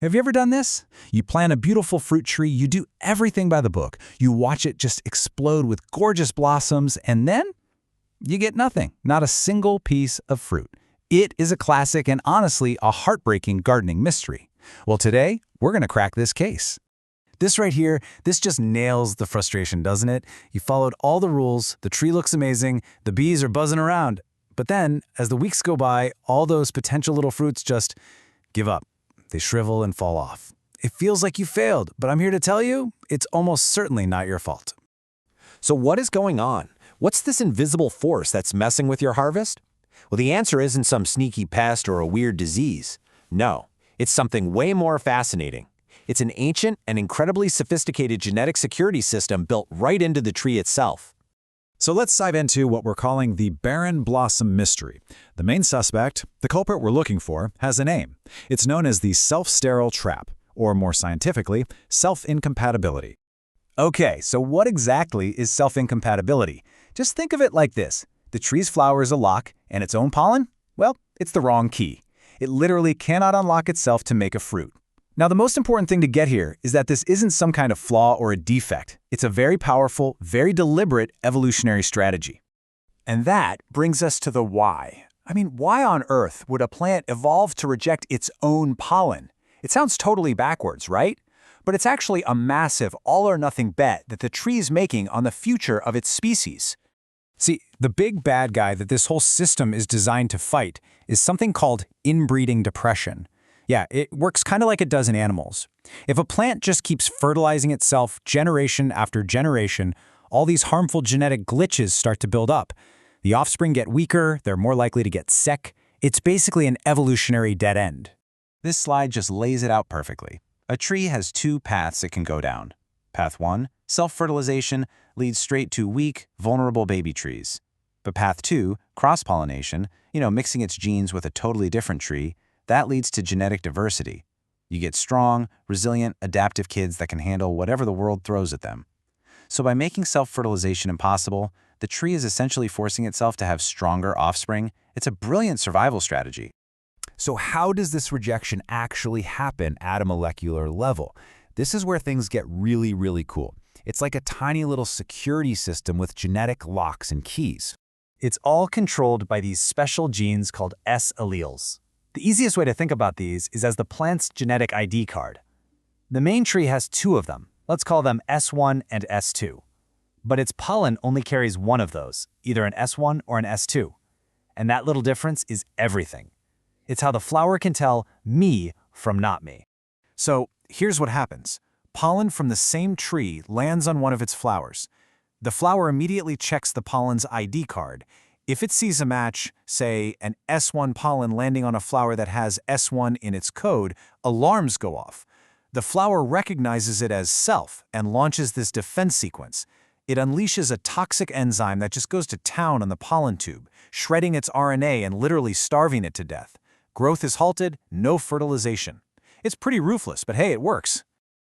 Have you ever done this? You plant a beautiful fruit tree, you do everything by the book. You watch it just explode with gorgeous blossoms, and then you get nothing, not a single piece of fruit. It is a classic and honestly a heartbreaking gardening mystery. Well, today, we're going to crack this case. This right here, this just nails the frustration, doesn't it? You followed all the rules, the tree looks amazing, the bees are buzzing around. But then, as the weeks go by, all those potential little fruits just give up. They shrivel and fall off. It feels like you failed, but I'm here to tell you, it's almost certainly not your fault. So what is going on? What's this invisible force that's messing with your harvest? Well, the answer isn't some sneaky pest or a weird disease. No, it's something way more fascinating. It's an ancient and incredibly sophisticated genetic security system built right into the tree itself. So let's dive into what we're calling the barren blossom mystery. The main suspect, the culprit we're looking for, has a name. It's known as the self-sterile trap, or more scientifically, self-incompatibility. Okay, so what exactly is self-incompatibility? Just think of it like this. The tree's flower is a lock, and its own pollen? Well, it's the wrong key. It literally cannot unlock itself to make a fruit. Now, the most important thing to get here is that this isn't some kind of flaw or a defect. It's a very powerful, very deliberate evolutionary strategy. And that brings us to the why. I mean, why on earth would a plant evolve to reject its own pollen? It sounds totally backwards, right? But it's actually a massive all-or-nothing bet that the tree is making on the future of its species. See, the big bad guy that this whole system is designed to fight is something called inbreeding depression. Yeah, it works kind of like it does in animals. If a plant just keeps fertilizing itself generation after generation, all these harmful genetic glitches start to build up. The offspring get weaker, they're more likely to get sick. It's basically an evolutionary dead end. This slide just lays it out perfectly. A tree has two paths it can go down. Path 1, self-fertilization, leads straight to weak, vulnerable baby trees. But path 2, cross-pollination, mixing its genes with a totally different tree, that leads to genetic diversity. You get strong, resilient, adaptive kids that can handle whatever the world throws at them. So by making self-fertilization impossible, the tree is essentially forcing itself to have stronger offspring. It's a brilliant survival strategy. So how does this rejection actually happen at a molecular level? This is where things get really, really cool. It's like a tiny little security system with genetic locks and keys. It's all controlled by these special genes called S-alleles. The easiest way to think about these is as the plant's genetic ID card. The main tree has two of them. Let's call them S1 and S2. But its pollen only carries one of those, either an S1 or an S2. And that little difference is everything. It's how the flower can tell me from not me. So here's what happens. Pollen from the same tree lands on one of its flowers. The flower immediately checks the pollen's ID card. If it sees a match, say an S1 pollen landing on a flower that has S1 in its code, alarms go off. The flower recognizes it as self and launches this defense sequence. It unleashes a toxic enzyme that just goes to town on the pollen tube, shredding its RNA and literally starving it to death. Growth is halted, no fertilization. It's pretty ruthless, but hey, it works.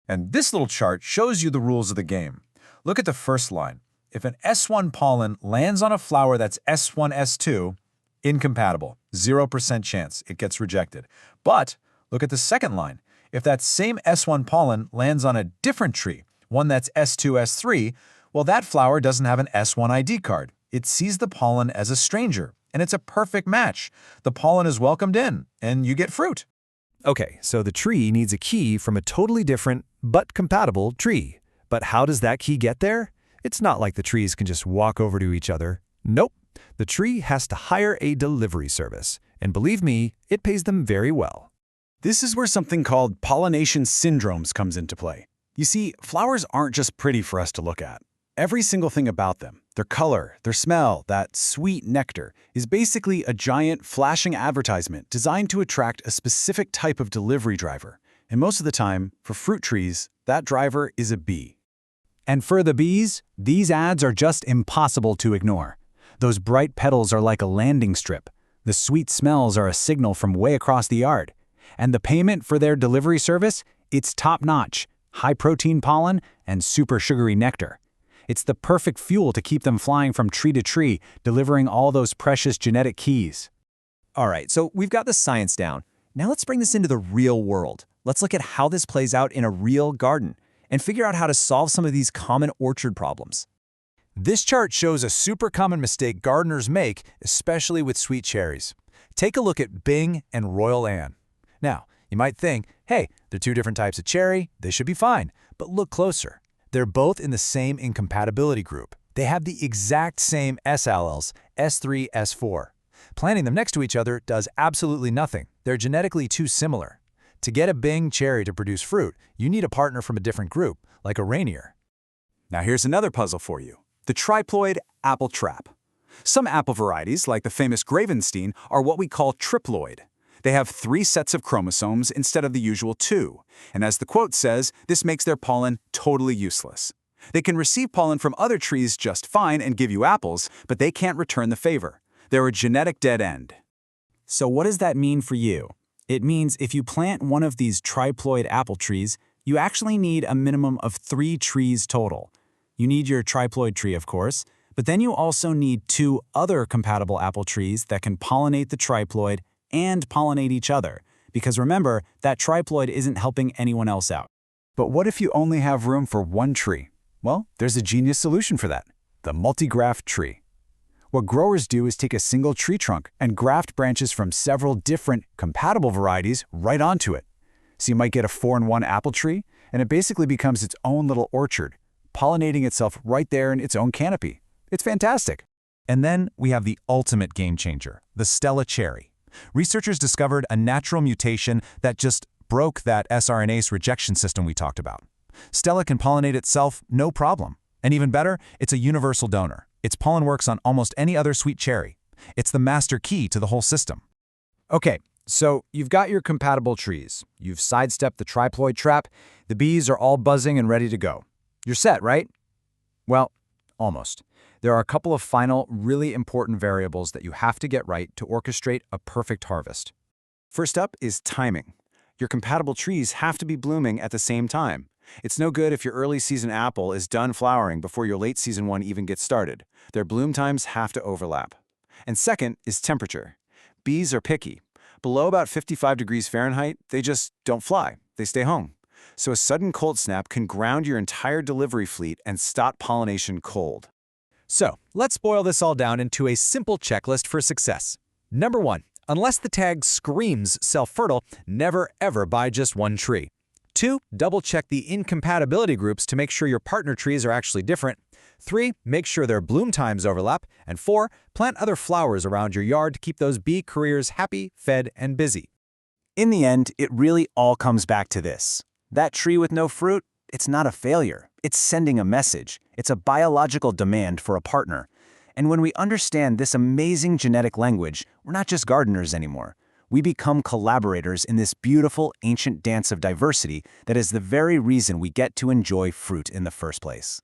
And this little chart shows you the rules of the game. Look at the first line. If an S1 pollen lands on a flower that's S1, S2, incompatible, 0% chance it gets rejected. But look at the second line. If that same S1 pollen lands on a different tree, one that's S2, S3, well, that flower doesn't have an S1 ID card. It sees the pollen as a stranger, and it's a perfect match. The pollen is welcomed in, and you get fruit. Okay, so the tree needs a key from a totally different but compatible tree. But how does that key get there? It's not like the trees can just walk over to each other. Nope. The tree has to hire a delivery service. And believe me, it pays them very well. This is where something called pollination syndromes comes into play. You see, flowers aren't just pretty for us to look at. Every single thing about them, their color, their smell, that sweet nectar, is basically a giant flashing advertisement designed to attract a specific type of delivery driver. And most of the time, for fruit trees, that driver is a bee. And for the bees, these ads are just impossible to ignore. Those bright petals are like a landing strip. The sweet smells are a signal from way across the yard. And the payment for their delivery service? It's top-notch, high-protein pollen and super sugary nectar. It's the perfect fuel to keep them flying from tree to tree, delivering all those precious genetic keys. All right, so we've got the science down. Now let's bring this into the real world. Let's look at how this plays out in a real garden and figure out how to solve some of these common orchard problems. This chart shows a super common mistake gardeners make, especially with sweet cherries. Take a look at Bing and Royal Anne. Now, you might think, hey, they're two different types of cherry, they should be fine. But look closer. They're both in the same incompatibility group. They have the exact same S-alleles, S3, S4. Planting them next to each other does absolutely nothing. They're genetically too similar. To get a Bing cherry to produce fruit, you need a partner from a different group, like a Rainier. Now here's another puzzle for you. The triploid apple trap. Some apple varieties, like the famous Gravenstein, are what we call triploid. They have 3 sets of chromosomes instead of the usual 2, and as the quote says, this makes their pollen totally useless. They can receive pollen from other trees just fine and give you apples, but they can't return the favor. They're a genetic dead end. So what does that mean for you? It means if you plant one of these triploid apple trees, you actually need a minimum of 3 trees total. You need your triploid tree, of course, but then you also need 2 other compatible apple trees that can pollinate the triploid and pollinate each other, because remember, that triploid isn't helping anyone else out. But what if you only have room for 1 tree? Well, there's a genius solution for that, the multi-graft tree. What growers do is take a single tree trunk and graft branches from several different compatible varieties right onto it. So you might get a 4-in-1 apple tree, and it basically becomes its own little orchard, pollinating itself right there in its own canopy. It's fantastic. And then we have the ultimate game changer, the Stella cherry. Researchers discovered a natural mutation that just broke that sRNase rejection system we talked about. Stella can pollinate itself no problem. And even better, it's a universal donor. Its pollen works on almost any other sweet cherry. It's the master key to the whole system. Okay, so you've got your compatible trees. You've sidestepped the triploid trap. The bees are all buzzing and ready to go. You're set, right? Well, almost. There are a couple of final, really important variables that you have to get right to orchestrate a perfect harvest. First up is timing. Your compatible trees have to be blooming at the same time. It's no good if your early season apple is done flowering before your late season one even gets started. Their bloom times have to overlap. And second is temperature. Bees are picky. Below about 55 degrees Fahrenheit, they just don't fly. They stay home. So a sudden cold snap can ground your entire delivery fleet and stop pollination cold. So, let's boil this all down into a simple checklist for success. Number 1, unless the tag screams self-fertile, never ever buy just 1 tree. 2, double-check the incompatibility groups to make sure your partner trees are actually different. 3, make sure their bloom times overlap. And 4, plant other flowers around your yard to keep those bee careers happy, fed, and busy. In the end, it really all comes back to this. That tree with no fruit, it's not a failure. It's sending a message. It's a biological demand for a partner. And when we understand this amazing genetic language, we're not just gardeners anymore. We become collaborators in this beautiful, ancient dance of diversity that is the very reason we get to enjoy fruit in the first place.